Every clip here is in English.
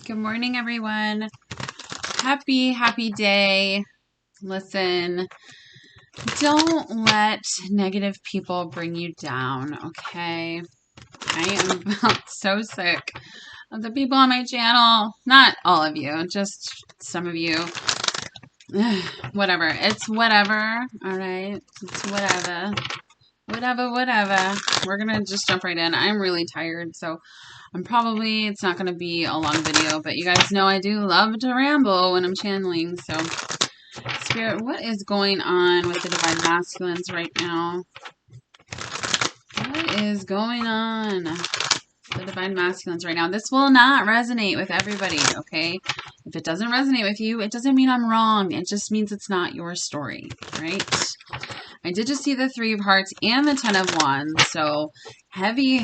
Good morning, everyone. Happy day. Listen, don't let negative people bring you down, okay? I am about so sick of the people on my channel. Not all of you, just some of you. Whatever. It's whatever, all right? It's whatever. Whatever. We're going to just jump right in. I'm really tired, so it's not going to be a long video, but you guys know I do love to ramble when I'm channeling. So, Spirit, what is going on with the Divine Masculines right now? What is going on with the Divine Masculines right now? This will not resonate with everybody, okay? If it doesn't resonate with you, it doesn't mean I'm wrong. It just means it's not your story, right? I did just see the Three of Hearts and the Ten of Wands, so heavy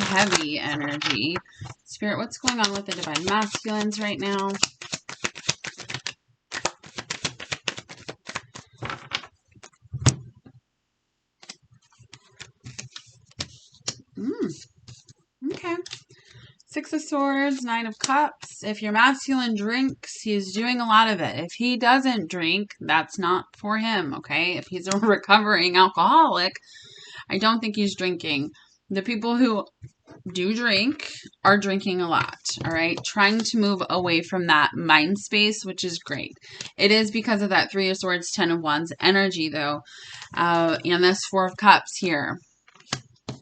energy. Spirit, what's going on with the Divine Masculines right now? Okay. Six of Swords, Nine of Cups. If your masculine drinks, he's doing a lot of it. If he doesn't drink, that's not for him, okay? If he's a recovering alcoholic, I don't think he's drinking. The people who do drink are drinking a lot, all right? Trying to move away from that mind space, which is great. It is because of that Three of Swords, Ten of Wands energy, though, and this Four of Cups here.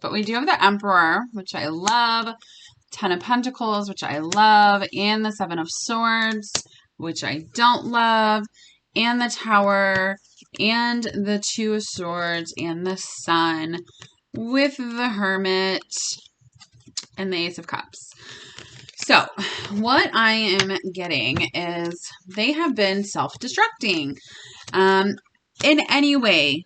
But we do have the Emperor, which I love, Ten of Pentacles, which I love, and the Seven of Swords, which I don't love, and the Tower, and the Two of Swords, and the Sun, with the Hermit, and the Ace of Cups. So, what I am getting is they have been self-destructing in any way.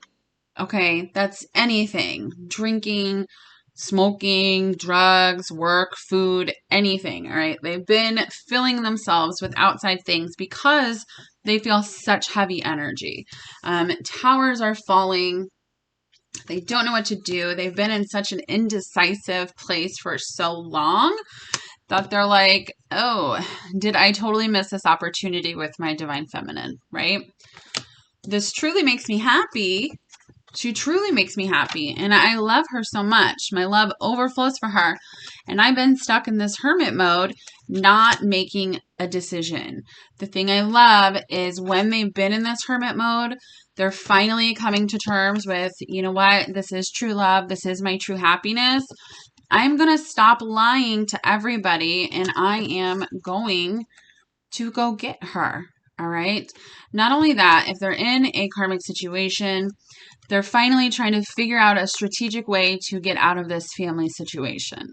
Okay, that's anything. Drinking, smoking, drugs, work, food, anything, all right? They've been filling themselves with outside things because they feel such heavy energy. Towers are falling. They don't know what to do. They've been in such an indecisive place for so long that they're like, oh, did I totally miss this opportunity with my Divine Feminine, right? This truly makes me happy. She truly makes me happy, and I love her so much. My love overflows for her, and I've been stuck in this hermit mode, not making a decision. The thing I love is when they've been in this hermit mode, they're finally coming to terms with, you know what, this is true love, this is my true happiness. I'm going to stop lying to everybody, and I am going to go get her, all right? Not only that, if they're in a karmic situation, they're finally trying to figure out a strategic way to get out of this family situation.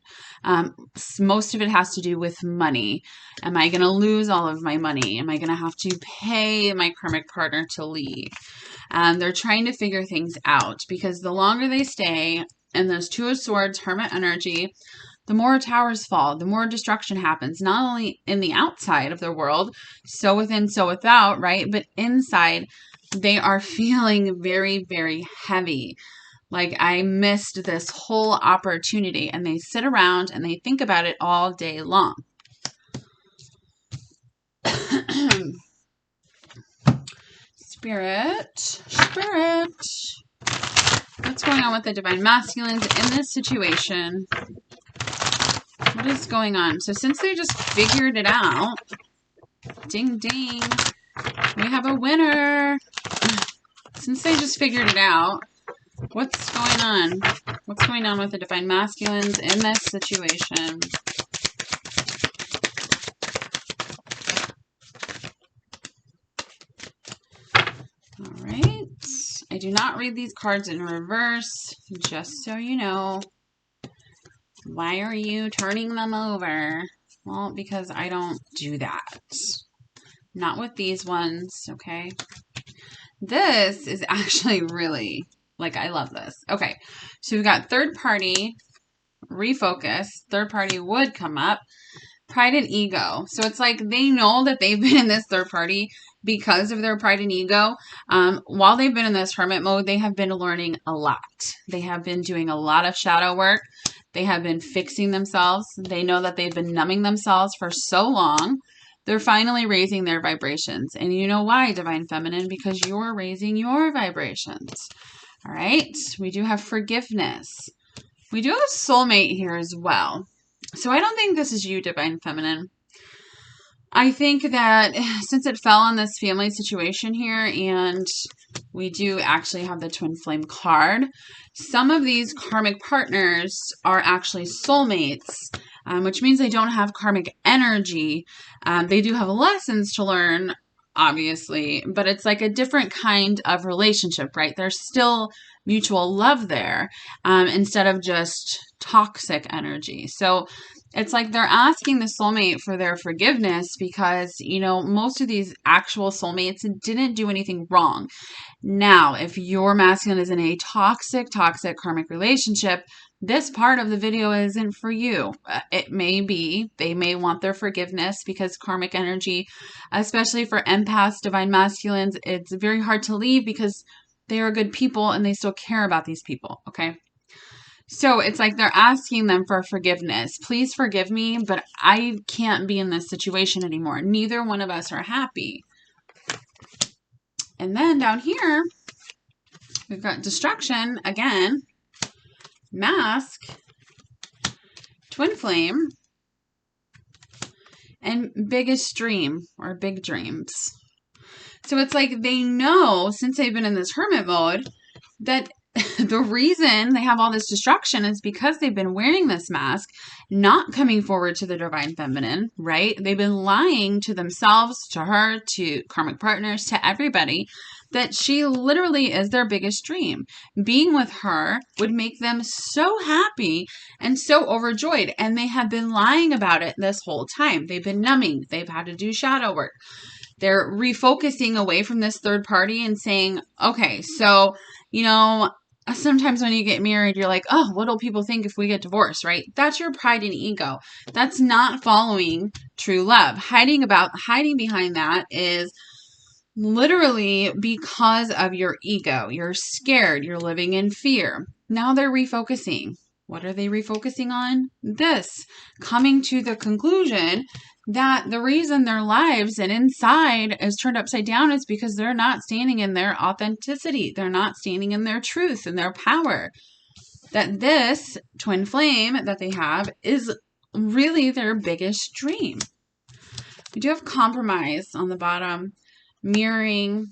Most of it has to do with money. Am I going to lose all of my money? Am I going to have to pay my karmic partner to leave? They're trying to figure things out because the longer they stay in those Two of Swords, Hermit energy, the more towers fall, the more destruction happens, not only in the outside of their world, so within, so without, right? But inside, they are feeling very heavy. Like, I missed this whole opportunity, and they sit around and they think about it all day long. Spirit, what's going on with the Divine Masculines in this situation? What is going on? So since they just figured it out, ding, we have a winner. Since they just figured it out, what's going on? What's going on with the Divine Masculines in this situation? All right. I do not read these cards in reverse, just so you know. Why are you turning them over? Well, because I don't do that. Not with these ones, okay? This is actually really, like, I love this. Okay, so we've got third party, refocus. Third party would come up. Pride and ego. So it's like they know that they've been in this third party because of their pride and ego. While they've been in this hermit mode, they have been learning a lot. They have been doing a lot of shadow work. They have been fixing themselves. They know that they've been numbing themselves for so long They're finally raising their vibrations. And you know why, Divine Feminine? Because you're raising your vibrations. All right. We do have forgiveness. We do have a soulmate here as well. So I don't think this is you, Divine Feminine. I think that since it fell on this family situation here, and we do actually have the twin flame card, some of these karmic partners are actually soulmates, which means they don't have karmic energy. They do have lessons to learn, obviously, but it's like a different kind of relationship, right? There's still mutual love there, instead of just toxic energy. So it's like they're asking the soulmate for their forgiveness because, you know, most of these actual soulmates didn't do anything wrong. Now, if your masculine is in a toxic karmic relationship, this part of the video isn't for you. It may be, they may want their forgiveness because karmic energy, especially for empaths, divine masculines, it's very hard to leave because they are good people and they still care about these people, okay? So it's like they're asking them for forgiveness. Please forgive me, but I can't be in this situation anymore. Neither one of us are happy. And then down here, we've got destruction again, mask, twin flame, and biggest dream or big dreams. So it's like they know, since they've been in this hermit mode, that the reason they have all this destruction is because they've been wearing this mask, not coming forward to the divine feminine, right? They've been lying to themselves, to her, to karmic partners, to everybody, that she literally is their biggest dream. Being with her would make them so happy and so overjoyed. And they have been lying about it this whole time. They've been numbing. They've had to do shadow work. They're refocusing away from this third party and saying, okay, so, you know, sometimes when you get married, you're like, oh, what'll people think if we get divorced, right? That's your pride and ego. That's not following true love. Hiding behind that is literally because of your ego. You're scared. You're living in fear. Now they're refocusing. What are they refocusing on? This. Coming to the conclusion that the reason their lives and inside is turned upside down is because they're not standing in their authenticity. They're not standing in their truth and their power. That this twin flame that they have is really their biggest dream. We do have compromise on the bottom, mirroring,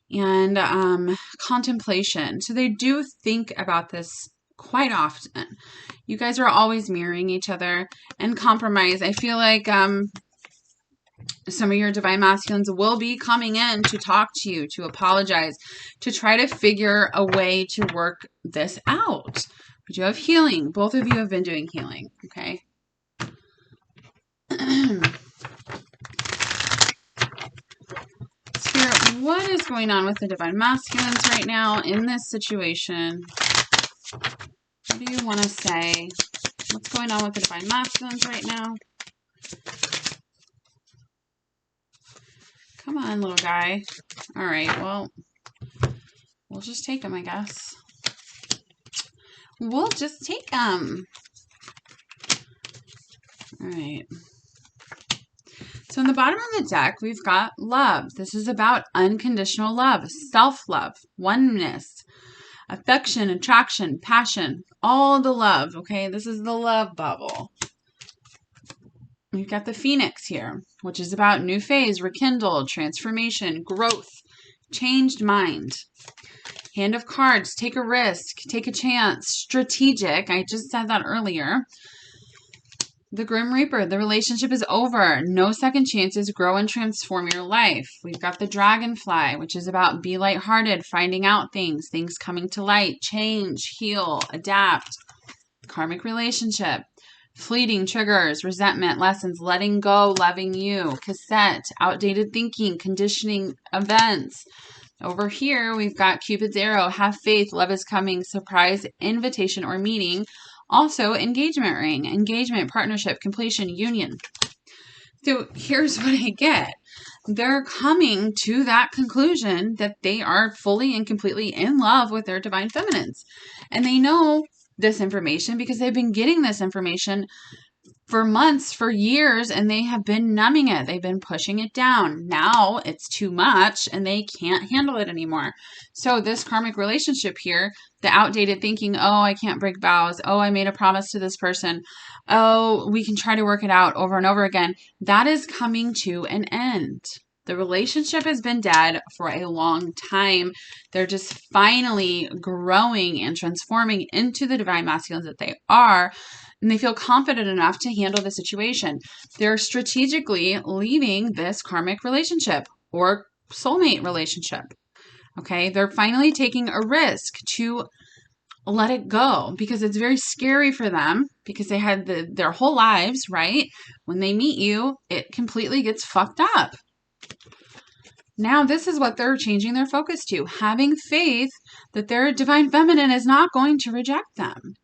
and contemplation. So they do think about this quite often. You guys are always mirroring each other. And compromise, I feel like some of your divine masculines will be coming in to talk to you, to apologize, to try to figure a way to work this out. We do have healing. Both of you have been doing healing, okay? Spirit, what is going on with the divine masculines right now in this situation? What do you want to say? What's going on with the divine masculines right now? Come on, little guy. All right, well, we'll just take them, I guess. We'll just take them. All right. So in the bottom of the deck, we've got love. This is about unconditional love, self-love, oneness, affection, attraction, passion, all the love, okay? This is the love bubble. We've got the Phoenix here, which is about new phase, rekindled, transformation, growth, changed mind. Hand of Cards, take a risk, take a chance, strategic. I just said that earlier. The Grim Reaper, the relationship is over. No second chances, grow and transform your life. We've got the Dragonfly, which is about be lighthearted, finding out things coming to light, change, heal, adapt. Karmic relationship, fleeting triggers, resentment, lessons, letting go, loving you. Cassette, outdated thinking, conditioning events. Over here, we've got Cupid's arrow, have faith, love is coming, surprise, invitation or meeting. Also, engagement ring, engagement, partnership, completion, union. So here's what I get. They're coming to that conclusion that they are fully and completely in love with their divine feminines. And they know this information because they've been getting this information for months, for years, and they have been numbing it. They've been pushing it down. Now it's too much and they can't handle it anymore. So this karmic relationship here, the outdated thinking, oh, I can't break vows. Oh, I made a promise to this person. Oh, we can try to work it out over and over again. That is coming to an end. The relationship has been dead for a long time. They're just finally growing and transforming into the divine masculines that they are. And they feel confident enough to handle the situation. They're strategically leaving this karmic relationship or soulmate relationship. Okay. They're finally taking a risk to let it go because it's very scary for them because they had their whole lives, right? When they meet you, it completely gets fucked up. Now, this is what they're changing their focus to, having faith that their divine feminine is not going to reject them.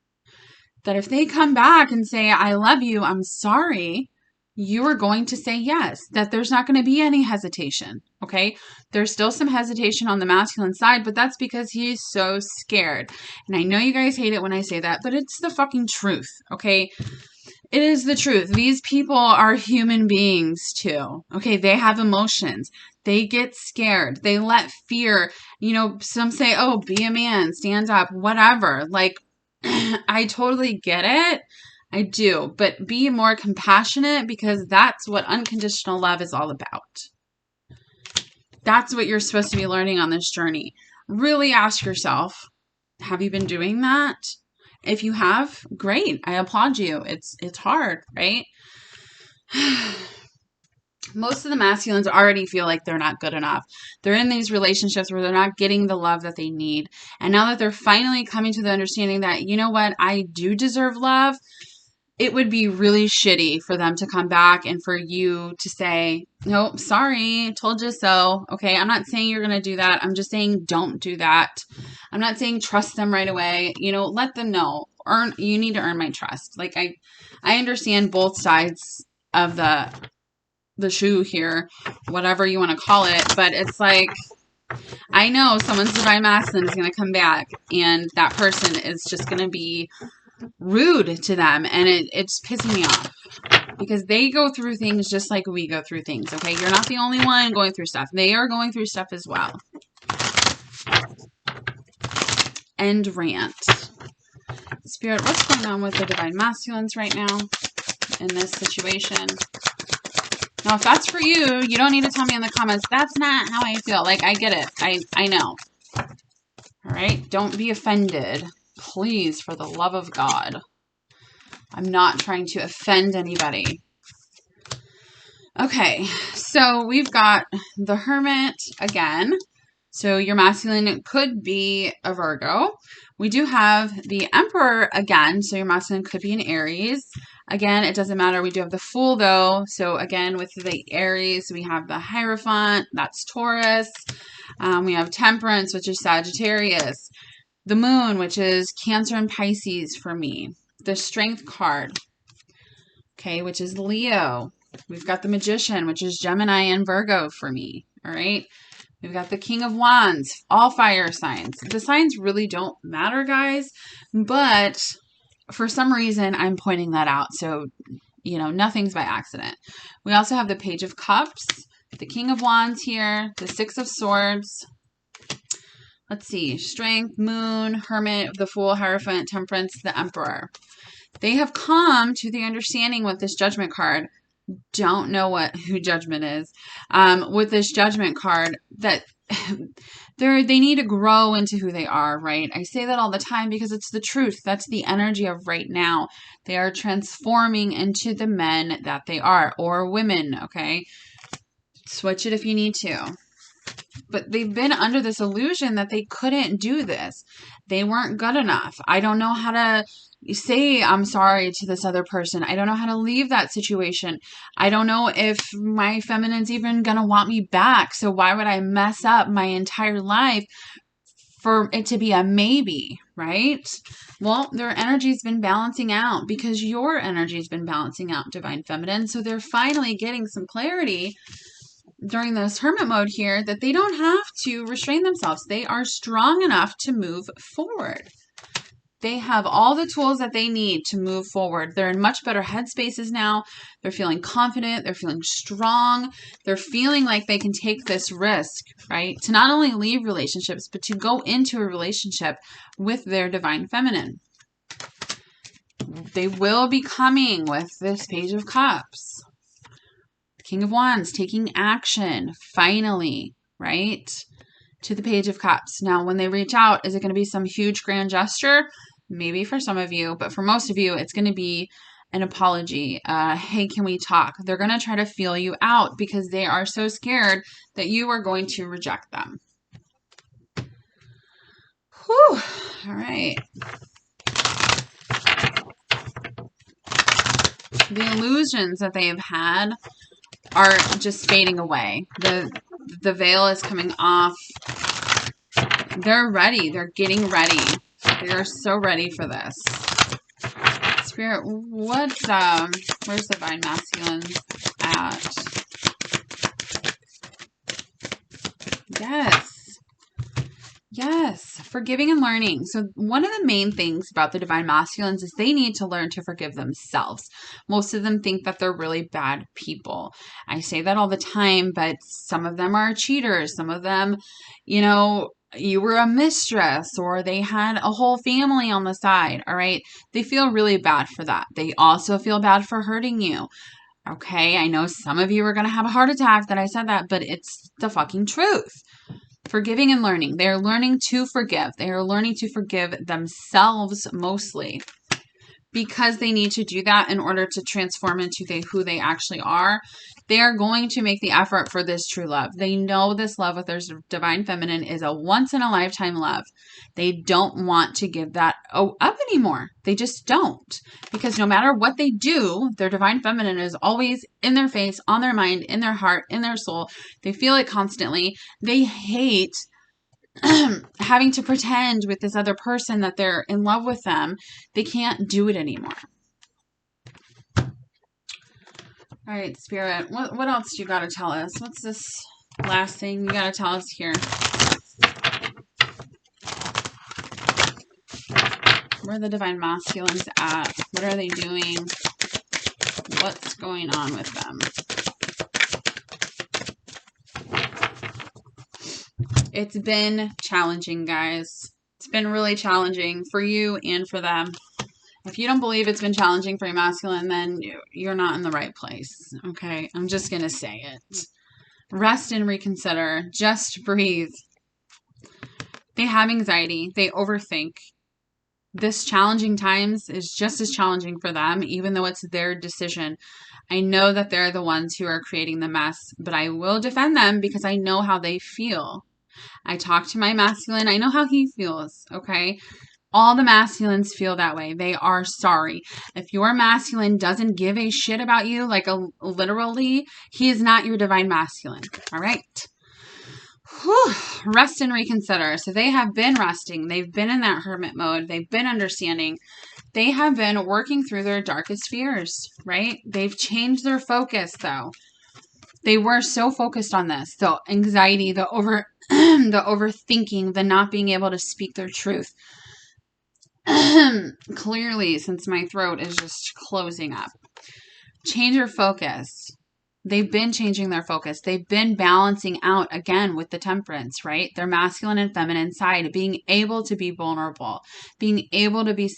That if they come back and say, I love you, I'm sorry, you are going to say yes, that there's not going to be any hesitation. Okay. There's still some hesitation on the masculine side, but that's because he's so scared. And I know you guys hate it when I say that, but it's the fucking truth. Okay. It is the truth. These people are human beings too. Okay. They have emotions. They get scared. They let fear, some say, oh, be a man, stand up, whatever. Like, I totally get it. I do. But be more compassionate because that's what unconditional love is all about. That's what you're supposed to be learning on this journey. Really ask yourself, have you been doing that? If you have, great. I applaud you. It's hard, right? Most of the masculines already feel like they're not good enough. They're in these relationships where they're not getting the love that they need. And now that they're finally coming to the understanding that, you know what, I do deserve love, it would be really shitty for them to come back and for you to say, nope, sorry, told you so. Okay, I'm not saying you're going to do that. I'm just saying don't do that. I'm not saying trust them right away. Let them know. You need to earn my trust. Like I understand both sides of the shoe here, whatever you want to call it, but it's like, I know someone's divine masculine is going to come back and that person is just going to be rude to them, and it's pissing me off because they go through things just like we go through things. Okay, you're not the only one going through stuff. They are going through stuff as well. End rant. Spirit, what's going on with the divine masculines right now in this situation? Now, if that's for you, you don't need to tell me in the comments, that's not how I feel. Like, I get it. I know. All right? Don't be offended. Please, for the love of God. I'm not trying to offend anybody. Okay, so we've got the Hermit again. So your masculine could be a Virgo. We do have the Emperor again. So your masculine could be an Aries. Again, it doesn't matter. We do have the Fool though. So again, with the Aries, we have the Hierophant. That's Taurus. We have Temperance, which is Sagittarius. The Moon, which is Cancer and Pisces for me. The Strength card, okay, which is Leo. We've got the Magician, which is Gemini and Virgo for me, all right? We've got the King of Wands, all fire signs. The signs really don't matter, guys, but for some reason, I'm pointing that out. So, nothing's by accident. We also have the Page of Cups, the King of Wands here, the Six of Swords. Let's see, Strength, Moon, Hermit, the Fool, Hierophant, Temperance, the Emperor. They have come to the understanding with this Judgment card. Don't know who Judgment is. With this Judgment card, that they need to grow into who they are, right? I say that all the time because it's the truth. That's the energy of right now. They are transforming into the men that they are, or women, okay? Switch it if you need to. But they've been under this illusion that they couldn't do this. They weren't good enough. I don't know how to say I'm sorry to this other person. I don't know how to leave that situation. I don't know if my feminine's even going to want me back. So why would I mess up my entire life for it to be a maybe, right? Well, their energy's been balancing out because your energy's been balancing out, divine feminine. So they're finally getting some clarity during this hermit mode here that they don't have to restrain themselves. They are strong enough to move forward. They have all the tools that they need to move forward. They're in much better headspaces now. They're feeling confident. They're feeling strong. They're feeling like they can take this risk, right? To not only leave relationships, but to go into a relationship with their divine feminine. They will be coming with this Page of Cups. King of Wands, taking action, finally, right? To the Page of Cups. Now, when they reach out, is it going to be some huge grand gesture? Maybe for some of you, but for most of you, it's going to be an apology. Hey, can we talk? They're going to try to feel you out because they are so scared that you are going to reject them. Whew. All right. The illusions that they have had are just fading away. The veil is coming off. They're ready. They're getting ready. They are so ready for this. Spirit, where's Divine Masculine at? Yes, forgiving and learning. So one of the main things about the Divine Masculines is they need to learn to forgive themselves. Most of them think that they're really bad people. I say that all the time, but some of them are cheaters. Some of them, you were a mistress or they had a whole family on the side, all right? They feel really bad for that. They also feel bad for hurting you. Okay, I know some of you are going to have a heart attack that I said that, but it's the fucking truth. Forgiving and learning. They are learning to forgive. They are learning to forgive themselves mostly because they need to do that in order to transform into who they actually are. They are going to make the effort for this true love. They know this love with their divine feminine is a once in a lifetime love. They don't want to give that up anymore. They just don't. Because no matter what they do, their divine feminine is always in their face, on their mind, in their heart, in their soul. They feel it constantly. They hate having to pretend with this other person that they're in love with them. They can't do it anymore. All right, Spirit, what else do you got to tell us? What's this last thing you got to tell us here? Where are the Divine Masculines at? What are they doing? What's going on with them? It's been challenging, guys. It's been really challenging for you and for them. If you don't believe it's been challenging for your masculine, then you're not in the right place. Okay? I'm just going to say it. Rest and reconsider. Just breathe. They have anxiety. They overthink. This challenging times is just as challenging for them, even though it's their decision. I know that they're the ones who are creating the mess, but I will defend them because I know how they feel. I talk to my masculine. I know how he feels. Okay? All the masculines feel that way. They are sorry. If your masculine doesn't give a shit about you, like literally, he is not your divine masculine. All right. Whew. Rest and reconsider. So they have been resting. They've been in that hermit mode. They've been understanding. They have been working through their darkest fears, right? They've changed their focus though. They were so focused on this. The anxiety, the overthinking, the not being able to speak their truth. Clearly, since my throat is just closing up. Change your focus. They've been changing their focus. They've been balancing out again with the temperance, right? Their masculine and feminine side, being able to be vulnerable, being able to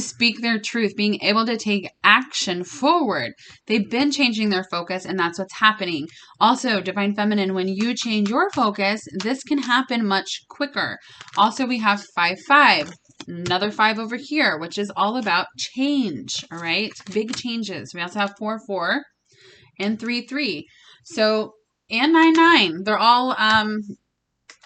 speak their truth, being able to take action forward. They've been changing their focus, and that's what's happening. Also, divine feminine, when you change your focus, this can happen much quicker. Also, we have 5-5. Another 5 over here, which is all about change, all right? Big changes. We also have 4-4 and 3-3. So, and 9-9. They're all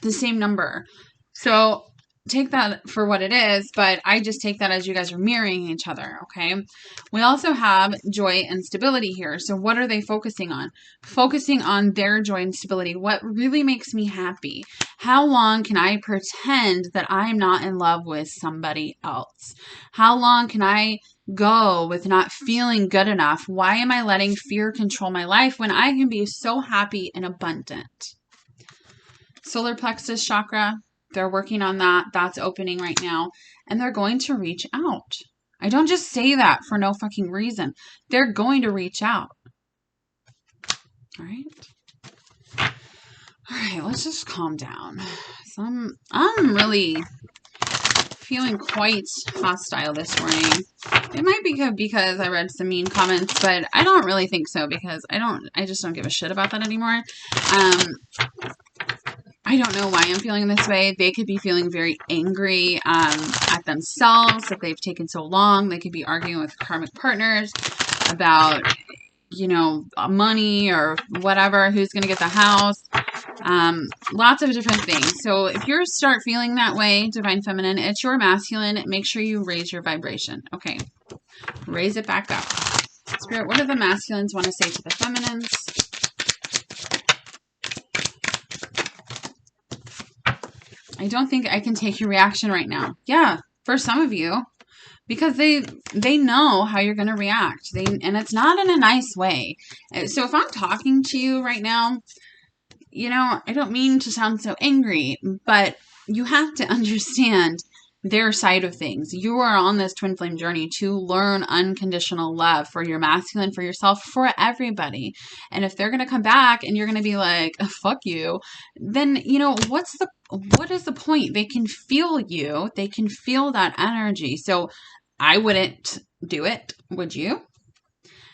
the same number. So, take that for what it is, but I just take that as you guys are mirroring each other, okay? We also have joy and stability here. So what are they focusing on? Focusing on their joy and stability. What really makes me happy? How long can I pretend that I'm not in love with somebody else? How long can I go with not feeling good enough? Why am I letting fear control my life when I can be so happy and abundant? Solar plexus chakra. They're working on that. That's opening right now. And they're going to reach out. I don't just say that for no fucking reason. They're going to reach out. All right. All right, let's just calm down. So I'm really feeling quite hostile this morning. It might be because I read some mean comments, but I don't really think so because I just don't give a shit about that anymore. I don't know why I'm feeling this way. They could be feeling very angry at themselves that they've taken so long. They could be arguing with karmic partners about, you know, money or whatever, who's going to get the house. Lots of different things. So if you start feeling that way, Divine Feminine, it's your masculine. Make sure you raise your vibration. Okay. Raise it back up. Spirit, what do the masculines want to say to the feminines? I don't think I can take your reaction right now. Yeah, for some of you. Because they know how you're going to react. And it's not in a nice way. So if I'm talking to you right now, you know, I don't mean to sound so angry, but you have to understand their side of things. You are on this twin flame journey to learn unconditional love for your masculine, for yourself, for everybody. And if they're going to come back and you're going to be like, fuck you, then, you know, what is the point? They can feel you. They can feel that energy. So I wouldn't do it. Would you?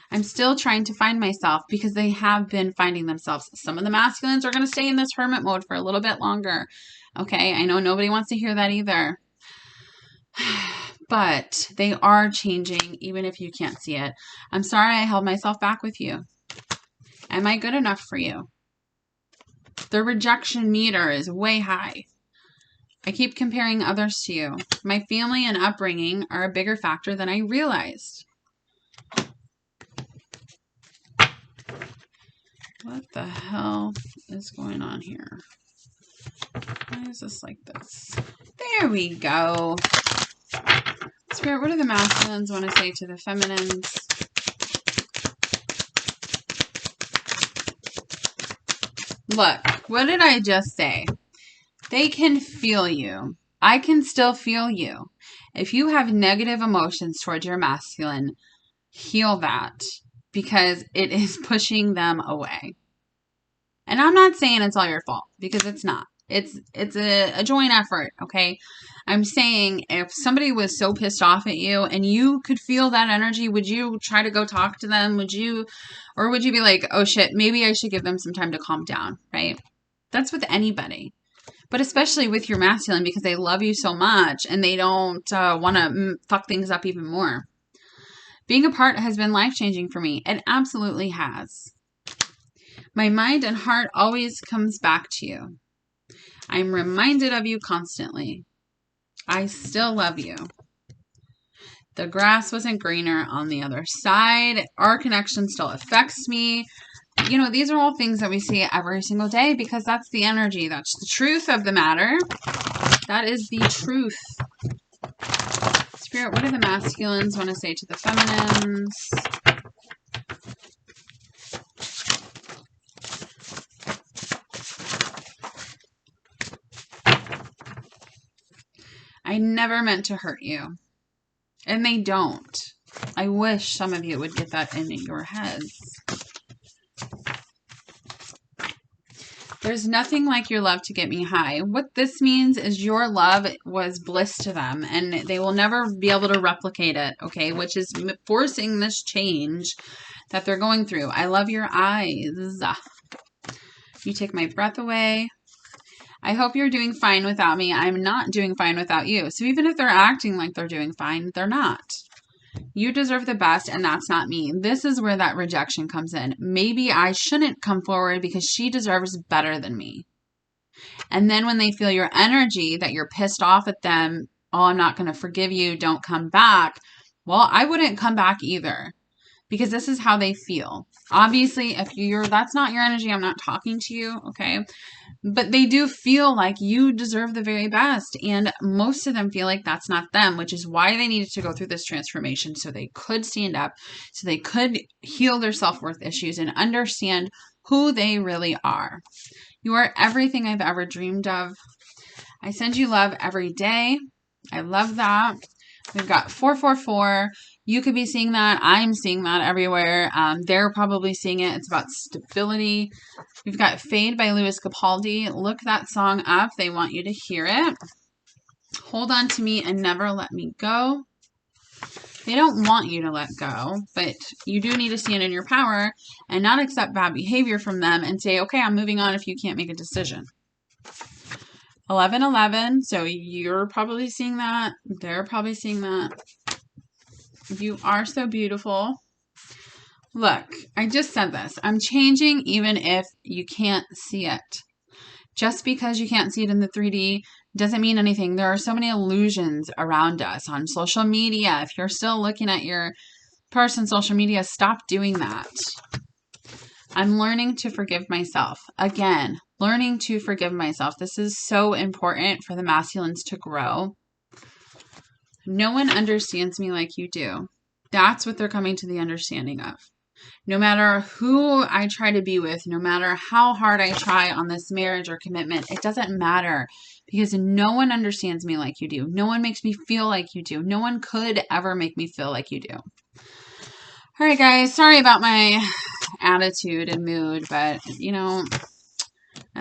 I'm still trying to find myself because they have been finding themselves. Some of the masculines are going to stay in this hermit mode for a little bit longer. Okay. I know nobody wants to hear that either. But they are changing, even if you can't see it. I'm sorry I held myself back with you. Am I good enough for you? The rejection meter is way high. I keep comparing others to you. My family and upbringing are a bigger factor than I realized. What the hell is going on here? Why is this like this? There we go. Spirit, what do the masculines want to say to the feminines? Look, what did I just say? They can feel you. I can still feel you. If you have negative emotions towards your masculine, heal that because it is pushing them away. And I'm not saying it's all your fault because it's not. It's a joint effort, okay? I'm saying if somebody was so pissed off at you and you could feel that energy, would you try to go talk to them? Or would you be like, oh shit, maybe I should give them some time to calm down, right? That's with anybody. But especially with your masculine because they love you so much and they don't want to fuck things up even more. Being apart has been life-changing for me. It absolutely has. My mind and heart always comes back to you. I'm reminded of you constantly. I still love you. The grass wasn't greener on the other side. Our connection still affects me. You know, these are all things that we see every single day because that's the energy. That's the truth of the matter. That is the truth. Spirit, what do the masculines want to say to the feminines? I never meant to hurt you. And they don't. I wish some of you would get that in your heads. There's nothing like your love to get me high. What this means is your love was bliss to them and they will never be able to replicate it, okay? Which is forcing this change that they're going through. I love your eyes. You take my breath away. I hope you're doing fine without me. I'm not doing fine without you. So even if they're acting like they're doing fine, they're not. You deserve the best, and that's not me. This is where that rejection comes in. Maybe I shouldn't come forward because she deserves better than me. And then when they feel your energy, that you're pissed off at them, oh, I'm not going to forgive you, don't come back. Well, I wouldn't come back either. Because this is how they feel. Obviously, if that's not your energy, I'm not talking to you, okay? But they do feel like you deserve the very best. And most of them feel like that's not them, which is why they needed to go through this transformation so they could stand up, so they could heal their self-worth issues and understand who they really are. You are everything I've ever dreamed of. I send you love every day. I love that. We've got 444. You could be seeing that. I'm seeing that everywhere. They're probably seeing it. It's about stability. We've got Fade by Louis Capaldi. Look that song up. They want you to hear it. Hold on to me and never let me go. They don't want you to let go, but you do need to stand in your power and not accept bad behavior from them and say, okay, I'm moving on if you can't make a decision. 1111. So you're probably seeing that. They're probably seeing that. You are so beautiful. Look, I just said this. I'm changing even if you can't see it. Just because you can't see it in the 3D doesn't mean anything. There are so many illusions around us on social media. If you're still looking at your person's social media, stop doing that. I'm learning to forgive myself. Again, learning to forgive myself. This is so important for the masculines to grow. No one understands me like you do. That's what they're coming to the understanding of. No matter who I try to be with, no matter how hard I try on this marriage or commitment, it doesn't matter because no one understands me like you do. No one makes me feel like you do. No one could ever make me feel like you do. All right, guys. Sorry about my attitude and mood, but, you know,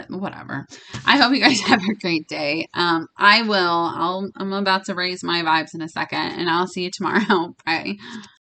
whatever. I hope you guys have a great day. I'm about to raise my vibes in a second, and I'll see you tomorrow. Bye.